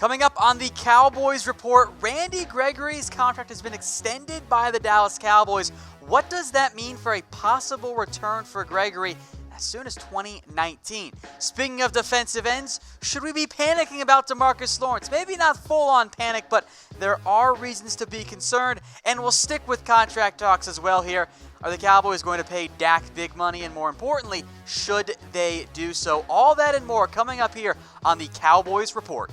Coming up on the Cowboys Report, Randy Gregory's contract has been extended by the Dallas Cowboys. What does that mean for a possible return for Gregory as soon as 2019? Speaking of defensive ends, should we be panicking about DeMarcus Lawrence? Maybe not full-on panic, but there are reasons to be concerned, and we'll stick with contract talks as well here. Are the Cowboys going to pay Dak big money, and more importantly, should they do so? All that and more coming up here on the Cowboys Report.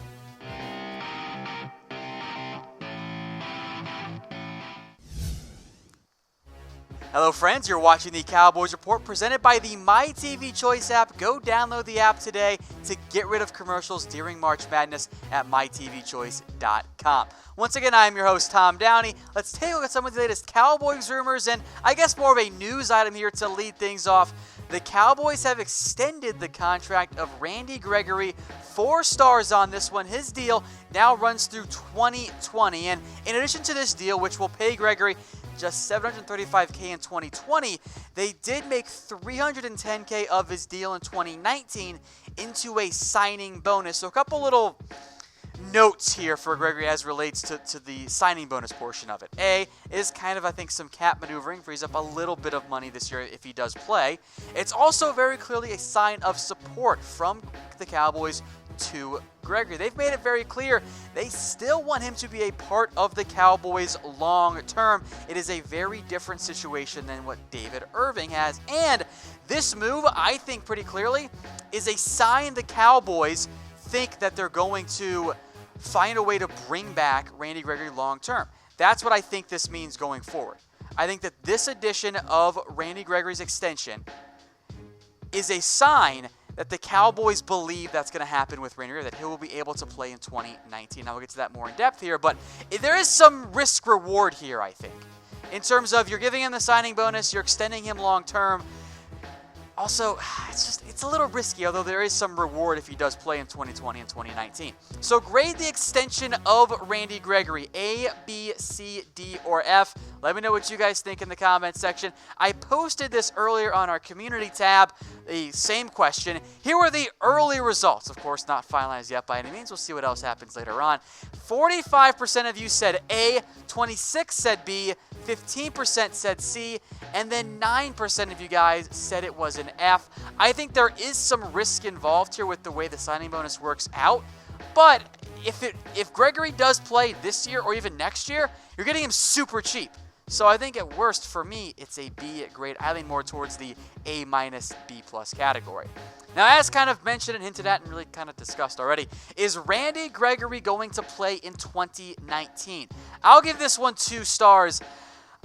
Hello friends, you're watching the Cowboys Report presented by the MyTV Choice app. Go download the app today to get rid of commercials during March Madness at mytvchoice.com. Once again, I am your host, Tom Downey. Let's take a look at some of the latest Cowboys rumors and I guess more of a news item here to lead things off. The Cowboys have extended the contract of Randy Gregory. 4 stars on this one. His deal now runs through 2020. And in addition to this deal, which will pay Gregory just $735K in 2020, they did make $310K of his deal in 2019 into a signing bonus. So a couple little notes here for Gregory as relates to the signing bonus portion of it. A is kind of, I think, some cap maneuvering, frees up a little bit of money this year if he does play. It's also very clearly a sign of support from the Cowboys to Gregory. They've made it very clear they still want him to be a part of the Cowboys long term. It is a very different situation than what David Irving has. And this move, I think pretty clearly, is a sign the Cowboys think that they're going to find a way to bring back Randy Gregory long term. That's what I think this means going forward. I think that this edition of Randy Gregory's extension is a sign that the Cowboys believe that's going to happen with Randy, that he will be able to play in 2019. Now we'll get to that more in depth here, but there is some risk reward here, I think. In terms of you're giving him the signing bonus, you're extending him long term. Also, it's a little risky, although there is some reward if he does play in 2020 and 2019. So grade the extension of Randy Gregory, A, B, C, D, or F. Let me know what you guys think in the comments section. I posted this earlier on our community tab, the same question. Here were the early results. Of course, not finalized yet by any means. We'll see what else happens later on. 45% of you said A, 26% said B, 15% said C, and then 9% of you guys said it was an F. I think there is some risk involved here with the way the signing bonus works out, but if Gregory does play this year or even next year, you're getting him super cheap. So I think at worst, for me, it's a B grade. I lean more towards the A-, B+ category. Now, as kind of mentioned and hinted at and really kind of discussed already, is Randy Gregory going to play in 2019? I'll give this one 2 stars.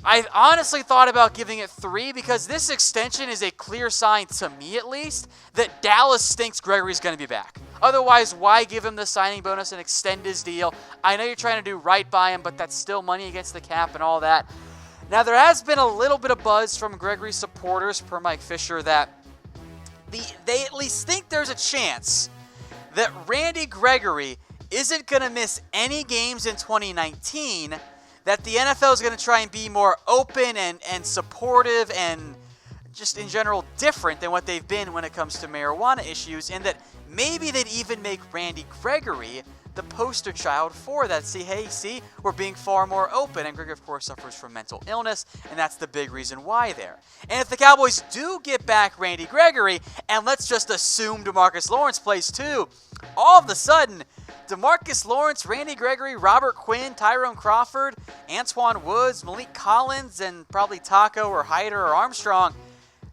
I've honestly thought about giving it 3 because this extension is a clear sign, to me at least, that Dallas thinks Gregory's going to be back. Otherwise, why give him the signing bonus and extend his deal? I know you're trying to do right by him, but that's still money against the cap and all that. Now, there has been a little bit of buzz from Gregory's supporters, per Mike Fisher, that they at least think there's a chance that Randy Gregory isn't going to miss any games in 2019, that the NFL is going to try and be more open and supportive and just in general different than what they've been when it comes to marijuana issues, and that maybe they'd even make Randy Gregory the poster child for that. See, we're being far more open. And Gregory, of course, suffers from mental illness, and that's the big reason why there. And if the Cowboys do get back Randy Gregory, and let's just assume DeMarcus Lawrence plays too, all of a sudden, DeMarcus Lawrence, Randy Gregory, Robert Quinn, Tyrone Crawford, Antoine Woods, Malik Collins, and probably Taco or Hyder or Armstrong,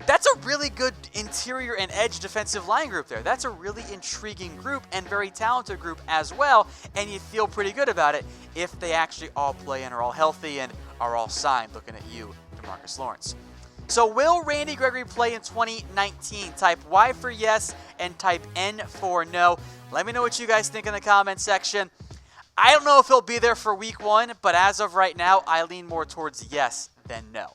that's a really good interior and edge defensive line group there. That's a really intriguing group and very talented group as well, and you feel pretty good about it if they actually all play and are all healthy and are all signed, looking at you, DeMarcus Lawrence. So will Randy Gregory play in 2019? Type Y for yes and type N for no. Let me know what you guys think in the comments section. I don't know if he'll be there for week 1, but as of right now, I lean more towards yes than no.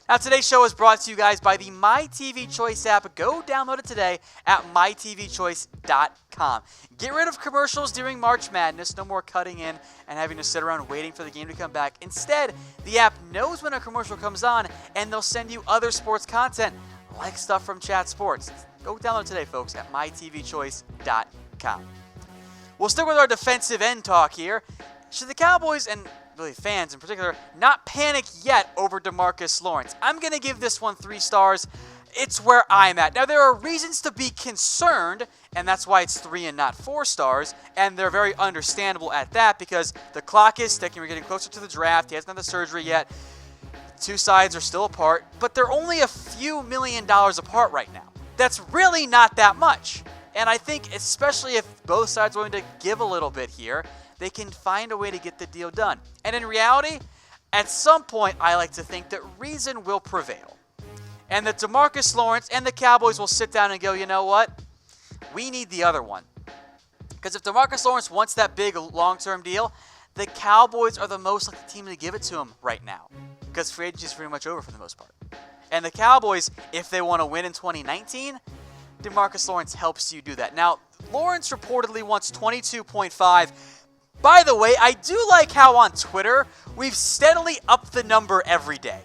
Now, today's show is brought to you guys by the MyTV Choice app. Go download it today at mytvchoice.com. Get rid of commercials during March Madness. No more cutting in and having to sit around waiting for the game to come back. Instead, the app knows when a commercial comes on, and they'll send you other sports content like stuff from Chat Sports. Go download it today, folks, at mytvchoice.com. We'll stick with our defensive end talk here. Should the Cowboys, and really fans in particular, not panic yet over DeMarcus Lawrence? I'm going to give this one 3 stars. It's where I'm at. Now, there are reasons to be concerned, and that's why it's 3 and not 4 stars, and they're very understandable at that because the clock is ticking. We're getting closer to the draft. He hasn't had the surgery yet. 2 sides are still apart, but they're only a few $1 million apart right now. That's really not that much. And I think especially if both sides are willing to give a little bit here, they can find a way to get the deal done. And in reality, at some point, I like to think that reason will prevail. And that DeMarcus Lawrence and the Cowboys will sit down and go, you know what? We need the other one. Because if DeMarcus Lawrence wants that big long-term deal, the Cowboys are the most likely team to give it to him right now. Because free agency is pretty much over for the most part. And the Cowboys, if they want to win in 2019, DeMarcus Lawrence helps you do that. Now, Lawrence reportedly wants 22.5. By the way, I do like how on Twitter, we've steadily upped the number every day.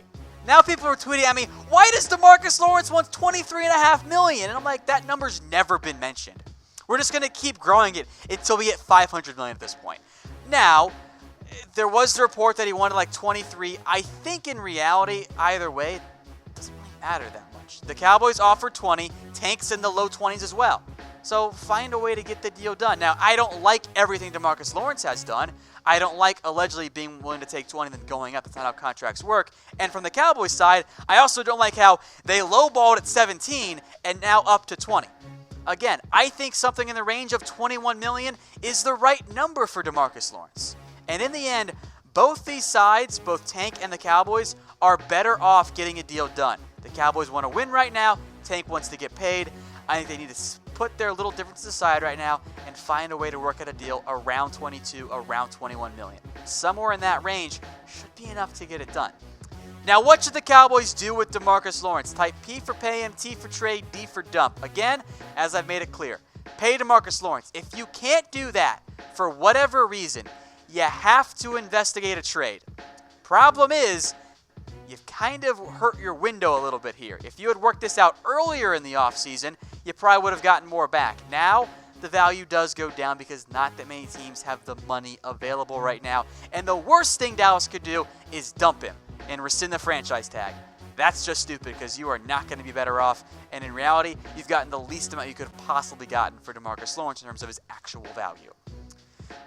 Now people are tweeting at me, why does DeMarcus Lawrence want $23.5 million? And I'm like, that number's never been mentioned. We're just going to keep growing it until we get $500 million at this point. Now, there was the report that he wanted like 23. I think in reality, either way, it doesn't really matter that much. The Cowboys offered 20, Tank's in the low 20s as well. So find a way to get the deal done. Now, I don't like everything DeMarcus Lawrence has done. I don't like allegedly being willing to take 20 and then going up. That's not how contracts work. And from the Cowboys side, I also don't like how they lowballed at 17 and now up to 20. Again, I think something in the range of $21 million is the right number for DeMarcus Lawrence. And in the end, both these sides, both Tank and the Cowboys, are better off getting a deal done. The Cowboys want to win right now. Tank wants to get paid. I think they need to put their little differences aside right now and find a way to work out a deal around 22, around 21 million. Somewhere in that range should be enough to get it done. Now, what should the Cowboys do with DeMarcus Lawrence? Type P for pay him, T for trade, D for dump. Again, as I've made it clear, pay DeMarcus Lawrence. If you can't do that for whatever reason, you have to investigate a trade. Problem is, you've kind of hurt your window a little bit here. If you had worked this out earlier in the offseason, you probably would have gotten more back. Now, the value does go down because not that many teams have the money available right now. And the worst thing Dallas could do is dump him and rescind the franchise tag. That's just stupid because you are not going to be better off. And in reality, you've gotten the least amount you could have possibly gotten for DeMarcus Lawrence in terms of his actual value.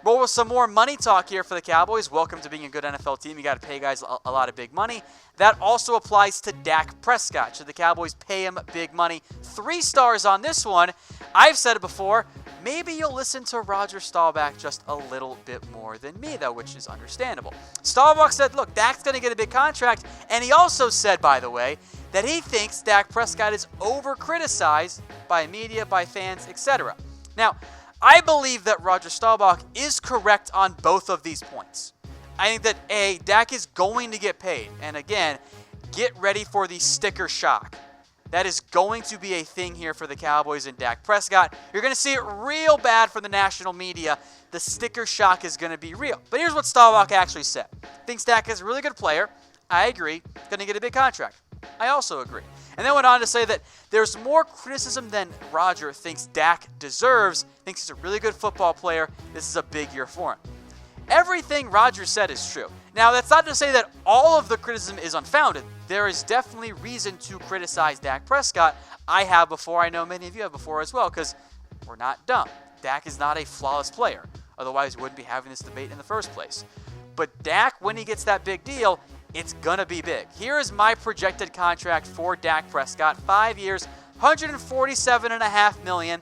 Roll with some more money talk here for the Cowboys. Welcome to being a good NFL team. You got to pay guys a lot of big money. That also applies to Dak Prescott. Should the Cowboys pay him big money? 3 stars on this one. I've said it before. Maybe you'll listen to Roger Staubach just a little bit more than me, though, which is understandable. Staubach said, look, Dak's going to get a big contract. And he also said, by the way, that he thinks Dak Prescott is over-criticized by media, by fans, etc. Now, I believe that Roger Staubach is correct on both of these points. I think that, A, Dak is going to get paid. And again, get ready for the sticker shock. That is going to be a thing here for the Cowboys and Dak Prescott. You're going to see it real bad from the national media. The sticker shock is going to be real. But here's what Staubach actually said. Thinks Dak is a really good player. I agree. Going to get a big contract. I also agree. And then went on to say that there's more criticism than Roger thinks Dak deserves, thinks he's a really good football player. This is a big year for him. Everything Roger said is true. Now, that's not to say that all of the criticism is unfounded. There is definitely reason to criticize Dak Prescott. I have before. I know many of you have before as well, because we're not dumb. Dak is not a flawless player. Otherwise, we wouldn't be having this debate in the first place. But Dak, when he gets that big deal, it's going to be big. Here is my projected contract for Dak Prescott. 5 years, $147.5 million.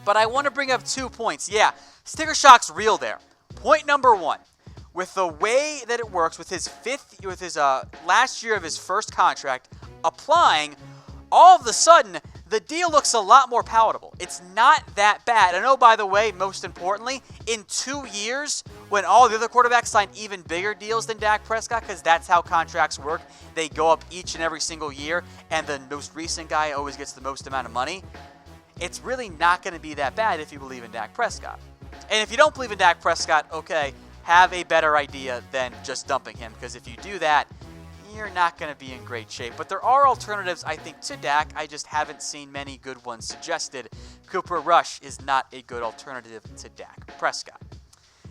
But I want to bring up 2 points. Yeah, sticker shock's real there. Point number 1. With the way that it works, with his last year of his first contract applying, all of a sudden, the deal looks a lot more palatable. It's not that bad. And oh, by the way, most importantly, in 2 years, when all the other quarterbacks sign even bigger deals than Dak Prescott, because that's how contracts work, they go up each and every single year, and the most recent guy always gets the most amount of money. It's really not going to be that bad if you believe in Dak Prescott. And if you don't believe in Dak Prescott, okay, have a better idea than just dumping him, because if you do that, you're not going to be in great shape. But there are alternatives, I think, to Dak. I just haven't seen many good ones suggested Cooper Rush is not a good alternative to Dak Prescott.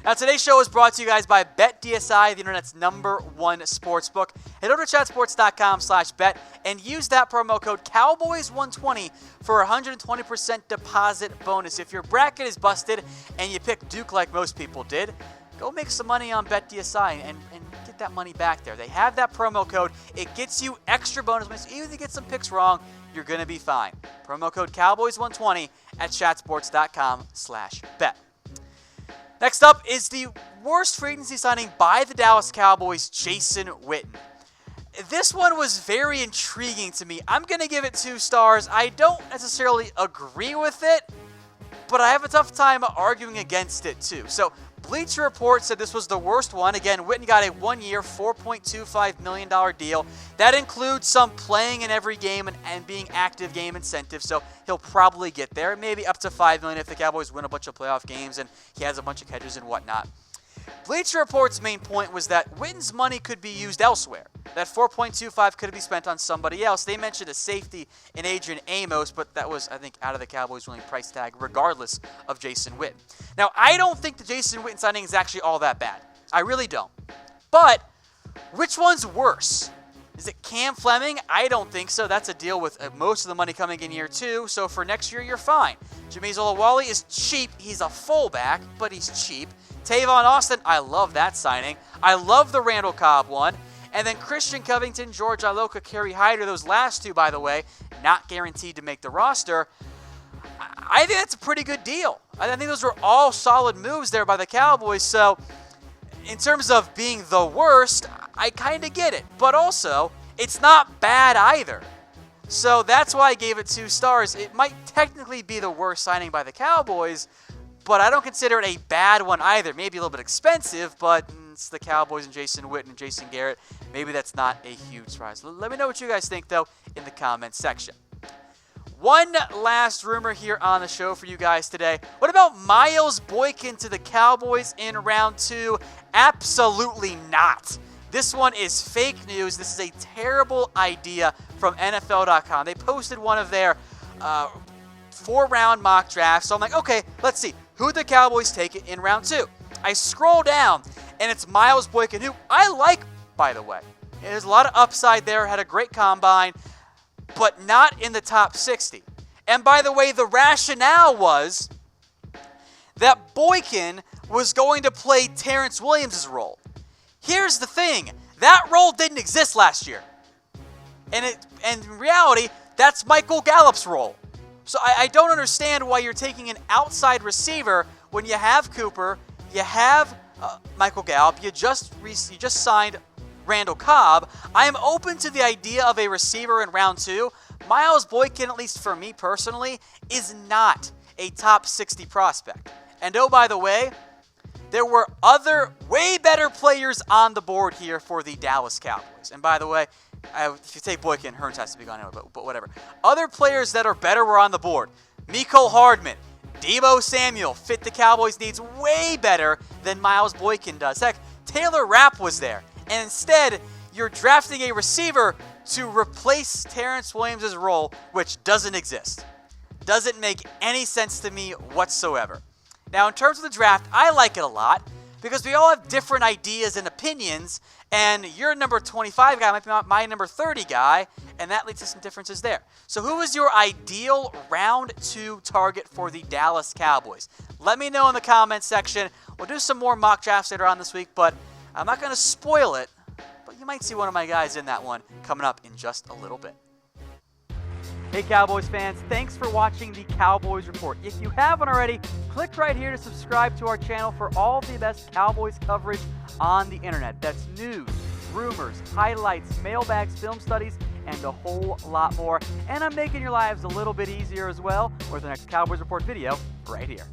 Now, today's show is brought to you guys by BetDSI, the internet's #1 sportsbook. Head over to chatsports.com/bet and use that promo code Cowboys120 for a 120% deposit bonus. If your bracket is busted and you pick Duke like most people did, go make some money on BetDSI and get that money back there. They have that promo code. It gets you extra bonus points. Even if you get some picks wrong, you're going to be fine. Promo code Cowboys120 at chatsports.com/bet. Next up is the worst free agency signing by the Dallas Cowboys, Jason Witten. This one was very intriguing to me. I'm going to give it 2 stars. I don't necessarily agree with it, but I have a tough time arguing against it too. So Bleacher Report said this was the worst one. Again, Witten got a 1-year, $4.25 million deal. That includes some playing in every game and being active game incentives, so he'll probably get there. Maybe up to $5 million if the Cowboys win a bunch of playoff games and he has a bunch of catches and whatnot. Bleacher Report's main point was that Witten's money could be used elsewhere. That $4.25 could be spent on somebody else. They mentioned a safety in Adrian Amos, but that was, I think, out of the Cowboys' willing price tag, regardless of Jason Witten. Now, I don't think the Jason Witten signing is actually all that bad. I really don't. But which one's worse? Is it Cam Fleming? I don't think so. That's a deal with most of the money coming in year 2, so for next year, you're fine. Jameis Olawale is cheap. He's a fullback, but he's cheap. Tavon Austin, I love that signing. I love the Randall Cobb one. And then Christian Covington, George Iloka, Kerry Hyder, those last 2, by the way, not guaranteed to make the roster. I think that's a pretty good deal. I think those were all solid moves there by the Cowboys. So in terms of being the worst, I kind of get it. But also, it's not bad either. So that's why I gave it 2 stars. It might technically be the worst signing by the Cowboys, but I don't consider it a bad one either. Maybe a little bit expensive, but it's the Cowboys and Jason Witten and Jason Garrett. Maybe that's not a huge surprise. Let me know what you guys think, though, in the comments section. One last rumor here on the show for you guys today. What about Miles Boykin to the Cowboys in round 2? Absolutely not. This one is fake news. This is a terrible idea from NFL.com. They posted one of their 4-round mock drafts. So I'm like, okay, let's see. Who the Cowboys take it in round 2? I scroll down, and it's Miles Boykin, who I like, by the way. There's a lot of upside there, had a great combine, but not in the top 60. And by the way, the rationale was that Boykin was going to play Terrence Williams' role. Here's the thing. That role didn't exist last year. And in reality, that's Michael Gallup's role. So I don't understand why you're taking an outside receiver when you have Cooper, you have Michael Gallup, you just signed Randall Cobb. I am open to the idea of a receiver in round 2. Miles Boykin, at least for me personally, is not a top 60 prospect. And oh, by the way, there were other way better players on the board here for the Dallas Cowboys. And by the way, if you take Boykin, Hearns has to be gone anyway, but whatever. Other players that are better were on the board. Mecole Hardman, Deebo Samuel fit the Cowboys' needs way better than Miles Boykin does. Heck, Taylor Rapp was there. And instead, you're drafting a receiver to replace Terrence Williams' role, which doesn't exist. Doesn't make any sense to me whatsoever. Now, in terms of the draft, I like it a lot because we all have different ideas and opinions, and your number 25 guy might be my number 30 guy, and that leads to some differences there. So who is your ideal round 2 target for the Dallas Cowboys? Let me know in the comments section. We'll do some more mock drafts later on this week, but I'm not going to spoil it, but you might see one of my guys in that one coming up in just a little bit. Hey Cowboys fans, thanks for watching the Cowboys Report. If you haven't already, click right here to subscribe to our channel for all the best Cowboys coverage on the internet. That's news, rumors, highlights, mailbags, film studies, and a whole lot more. And I'm making your lives a little bit easier as well with the next Cowboys Report video right here.